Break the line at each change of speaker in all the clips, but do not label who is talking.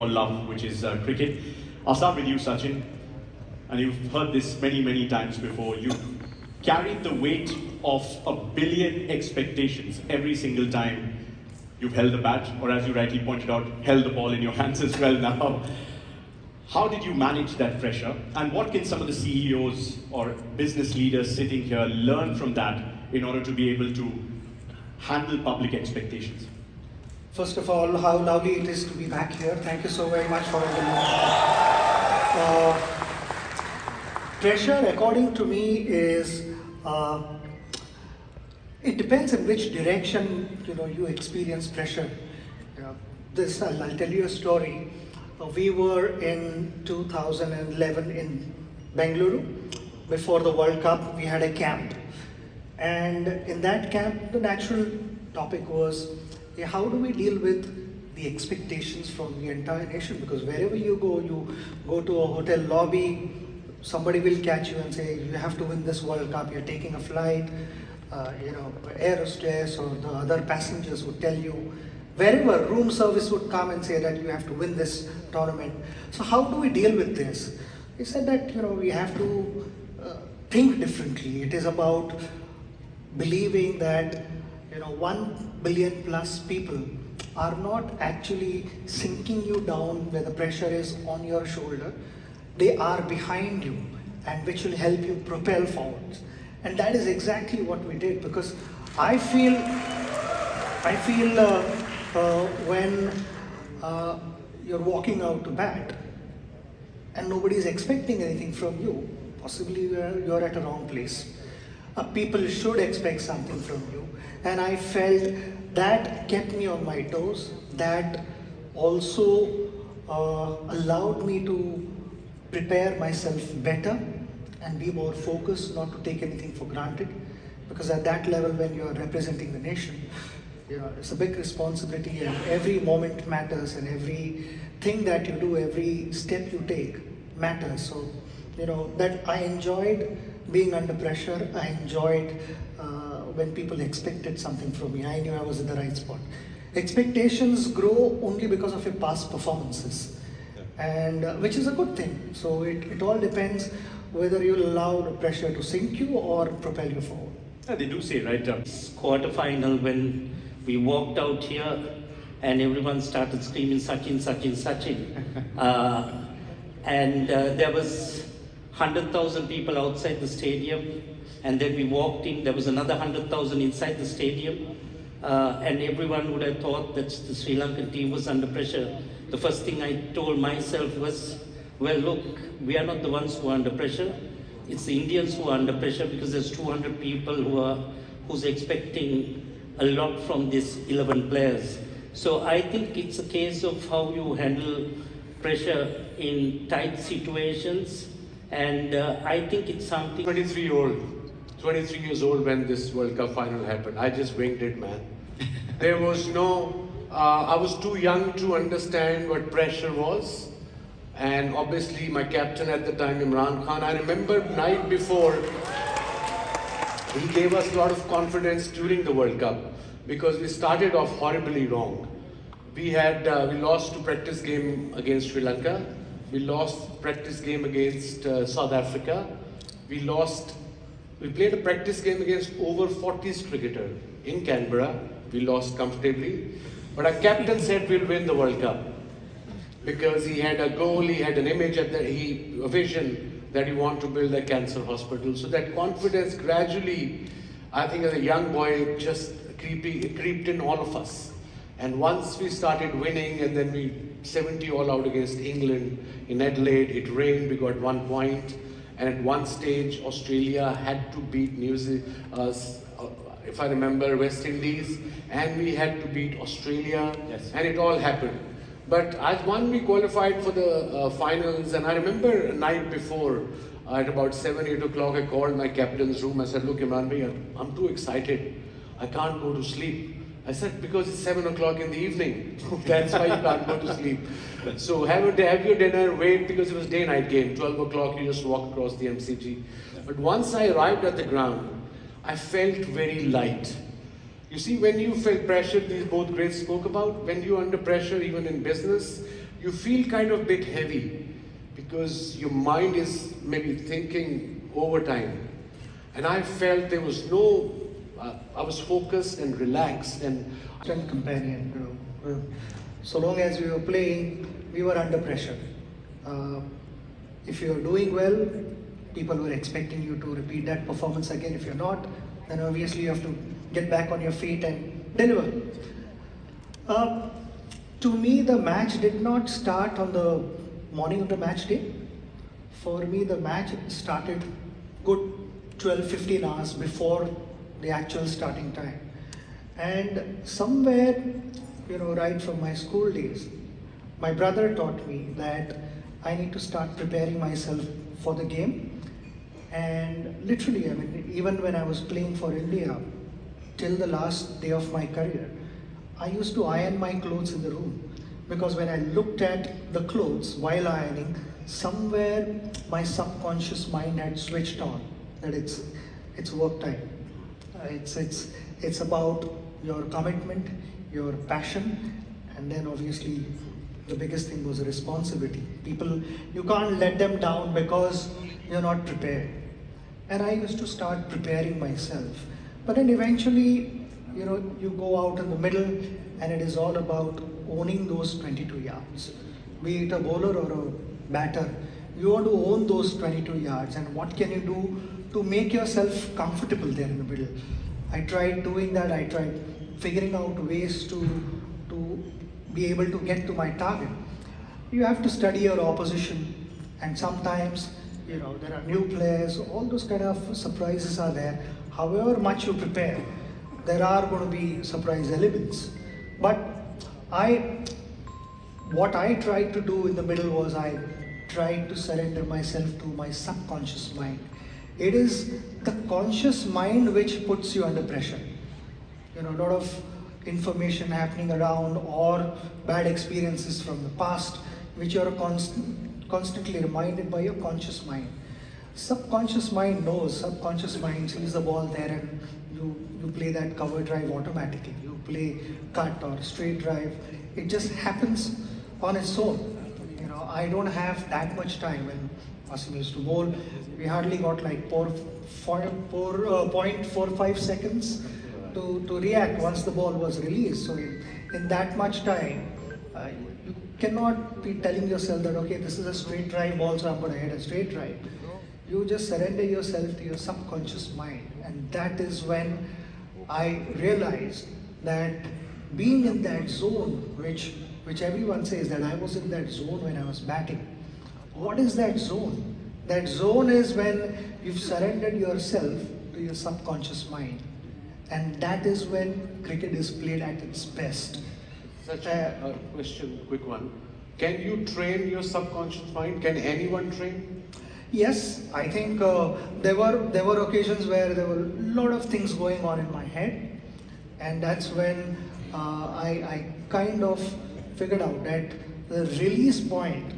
all love, which is cricket. I'll start with you, Sachin. And you've heard this many, many times before. You carried the weight of a billion expectations every single time you've held the bat, or as you rightly pointed out, held the ball in your hands as well now. How did you manage that pressure? And what can some of the CEOs or business leaders sitting here learn from that in order to be able to handle public expectations?
First of all, how lovely it is to be back here. Thank you so very much for inviting me. Pressure, according to me, is it depends in which direction you experience pressure. I'll tell you a story. We were in 2011 in Bengaluru before the World Cup. We had a camp, and in that camp, the natural topic was, how do we deal with the expectations from the entire nation? Because wherever you go to a hotel lobby, somebody will catch you and say, you have to win this World Cup, you're taking a flight. Air hostess or the other passengers would tell you, wherever room service would come and say that you have to win this tournament. So how do we deal with this? He said that we have to think differently. It is about believing that 1 billion plus people are not actually sinking you down where the pressure is on your shoulder. They are behind you, and which will help you propel forwards. And that is exactly what we did, because I feel when you're walking out to bat and nobody is expecting anything from you, possibly you're at a wrong place. People should expect something from you, and I felt that kept me on my toes. That also allowed me to prepare myself better and be more focused, not to take anything for granted, because at that level, when you're representing the nation, it's a big responsibility, and every moment matters, and every thing that you do, every step you take matters. So that I enjoyed being under pressure. I enjoyed when people expected something from me. I knew I was in the right spot. Expectations grow only because of your past performances, and which is a good thing. So it all depends whether you allow the pressure to sink you or propel you forward.
Yeah, they do say, right?
Quarter-final, when we walked out here and everyone started screaming, Sachin, Sachin, Sachin. And there was 100,000 people outside the stadium, and then we walked in, there was another 100,000 inside the stadium, and everyone would have thought that the Sri Lankan team was under pressure. The first thing I told myself was, well, look, we are not the ones who are under pressure. It's the Indians who are under pressure, because there's 200 people who's expecting a lot from these 11 players. So I think it's a case of how you handle pressure in tight situations, and I think it's something.
23 years old when this World Cup final happened. I just winged it, man. There was no, I was too young to understand what pressure was. And obviously my captain at the time, Imran Khan, I remember night before, he gave us a lot of confidence during the World Cup, because we started off horribly wrong. We lost to practice game against Sri Lanka. We lost practice game against South Africa. We played a practice game against over 40s cricketer in Canberra. We lost comfortably. But our captain said we'll win the World Cup, because he had a goal, he had an image, a vision that he wanted to build a cancer hospital. So that confidence gradually, I think as a young boy, just creeped in all of us. And once we started winning, and then we 70 all out against England in Adelaide, it rained, we got 1 point. And at one stage, Australia had to beat New Zealand, if I remember, West Indies, and we had to beat Australia,
yes.
And it all happened. But as one, we qualified for the finals, and I remember a night before, at about 7, 8 o'clock, I called my captain's room. I said, look, Imran bhai, I'm too excited. I can't go to sleep. I said, because it's 7 o'clock in the evening. That's why you can't go to sleep. So have your dinner, wait, because it was day-night game. 12 o'clock, you just walk across the MCG. But once I arrived at the ground, I felt very light. You see, when you felt pressure, these both greats spoke about, when you're under pressure, even in business, you feel kind of a bit heavy because your mind is maybe thinking overtime. And I felt there was no, I was focused and relaxed and
Companion, so long as we were playing, we were under pressure. If you were doing well, people were expecting you to repeat that performance again. If you're not, then obviously you have to get back on your feet and deliver. To me, the match did not start on the morning of the match day. For me, the match started good 12-15 hours before the actual starting time. And somewhere, right from my school days, my brother taught me that I need to start preparing myself for the game. And literally, even when I was playing for India, till the last day of my career, I used to iron my clothes in the room. Because when I looked at the clothes while ironing, somewhere my subconscious mind had switched on that it's work time. It's about your commitment, your passion, and then obviously the biggest thing was responsibility. People, you can't let them down because you're not prepared. And I used to start preparing myself. But then eventually, you go out in the middle and it is all about owning those 22 yards. Be it a bowler or a batter, you want to own those 22 yards, and what can you do to make yourself comfortable there in the middle? I tried doing that. I tried figuring out ways to be able to get to my target. You have to study your opposition, and sometimes there are new players. All those kind of surprises are there. However much you prepare, there are going to be surprise elements. But what I tried to do in the middle was I tried to surrender myself to my subconscious mind. It is the conscious mind which puts you under pressure. A lot of information happening around or bad experiences from the past, which you are constantly reminded by your conscious mind. Subconscious mind knows. Subconscious mind sees the ball there, and you play that cover drive automatically. You play cut or straight drive. It just happens on its own. I don't have that much time. When Wasim used to bowl, we hardly got like 0.45 seconds to react once the ball was released. So in that much time, you cannot be telling yourself that, okay, this is a straight drive ball, so I'm going to hit a straight drive. You just surrender yourself to your subconscious mind. And that is when I realized that being in that zone, which everyone says that I was in that zone when I was batting. What is that zone? That zone is when you've surrendered yourself to your subconscious mind. And that is when cricket is played at its best.
Such a question, quick one. Can you train your subconscious mind? Can anyone train?
Yes, I think there were occasions where there were a lot of things going on in my head, and that's when I kind of figured out that the release point,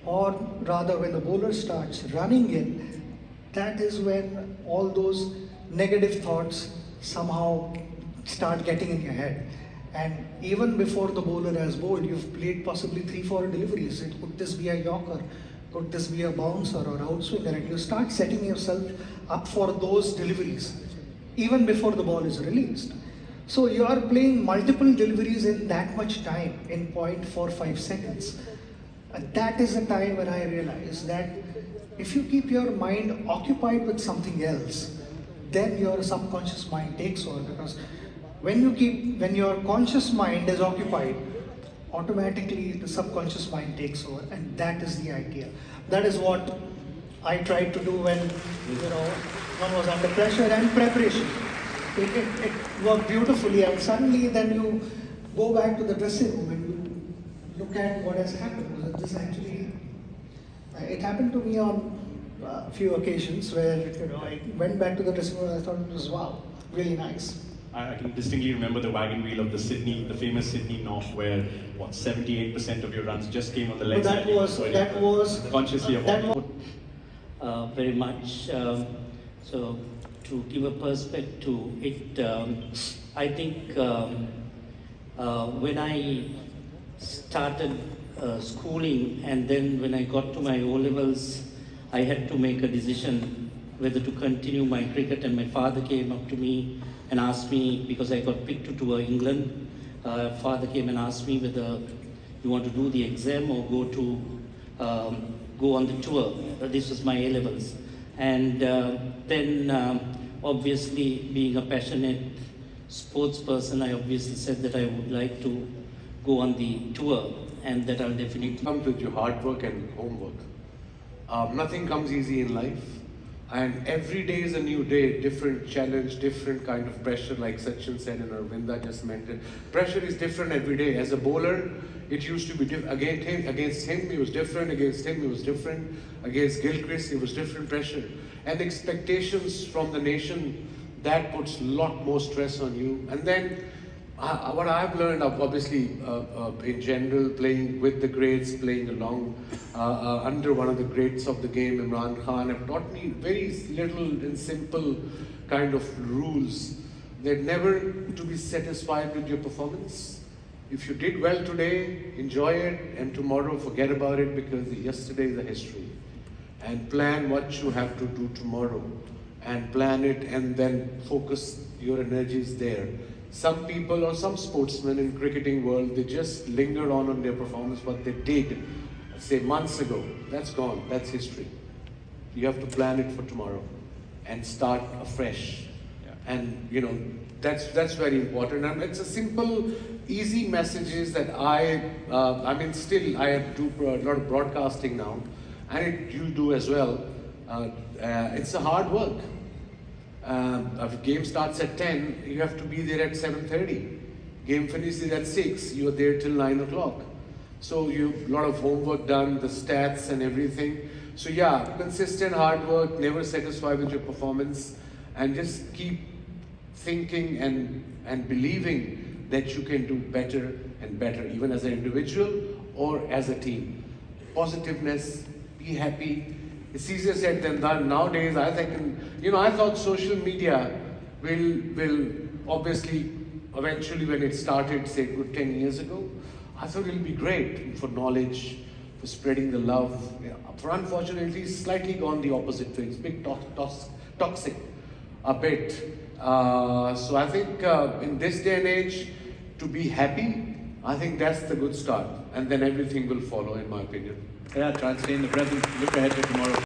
or rather when the bowler starts running in, that is when all those negative thoughts somehow start getting in your head. And even before the bowler has bowled, you've played possibly 3-4 deliveries. Could this be a yorker? Could this be a bouncer or outswinger? And you start setting yourself up for those deliveries even before the ball is released. So you are playing multiple deliveries in that much time, in 0.45 seconds. And that is the time when I realized that if you keep your mind occupied with something else, then your subconscious mind takes over. Because when your conscious mind is occupied, automatically the subconscious mind takes over, and that is the idea. That is what I tried to do when one was under pressure and preparation. It worked beautifully, and suddenly then you go back to the dressing room and you look at what has happened. This actually it happened to me on a few occasions where I went back to the dressing room and I thought it was wow, really nice.
I can distinctly remember the wagon wheel of the famous Sydney knock, where 78% of your runs just came on the leg side.
That was
consciously avoided.
Very much. So to give a perspective to it, I think when I started schooling and then when I got to my O-levels, I had to make a decision whether to continue my cricket, and my father came up to me and asked me, because I got picked to tour England, father came and asked me whether you want to do the exam or go on the tour. This was my A-levels. And then obviously being a passionate sports person, I obviously said that I would like to go on the tour, and that I'll definitely...
Comes with your hard work and homework. Nothing comes easy in life. And every day is a new day, different challenge, different kind of pressure, like Sachin said and Aravinda just mentioned. Pressure is different every day. As a bowler, it used to be against him, it was different. Against him, it was different. Against Gilchrist, it was different pressure. And expectations from the nation, that puts a lot more stress on you. And then what I've learned, obviously, in general, playing with the greats, playing along under one of the greats of the game, Imran Khan, have taught me very little and simple kind of rules. They're never to be satisfied with your performance. If you did well today, enjoy it, and tomorrow forget about it, because yesterday is a history. And plan what you have to do tomorrow, and plan it, and then focus your energies there. Some people or some sportsmen in cricketing world, they just linger on their performance, what they did, say months ago. That's gone, that's history. You have to plan it for tomorrow and start afresh. Yeah. And you know, that's very important. And it's a simple, easy messages that I mean, still I do a lot of broadcasting now, and you do as well. It's a hard work. If a game starts at 10, you have to be there at 7:30. Game finishes at 6, you're there till 9 o'clock. So you a lot of homework done, the stats and everything. So yeah, consistent hard work, never satisfied with your performance, and just keep thinking and believing that you can do better and better, even as an individual or as a team. Positiveness, be happy. It's easier said than done. Nowadays, I think, you know, I thought social media will obviously, eventually when it started, say, good 10 years ago, I thought it'll be great for knowledge, for spreading the love. For unfortunately, it's slightly gone the opposite way. It's a bit toxic, a bit. So I think in this day and age, to be happy, I think that's the good start. And then everything will follow, in my opinion.
Yeah, try and stay in the present, look ahead to tomorrow.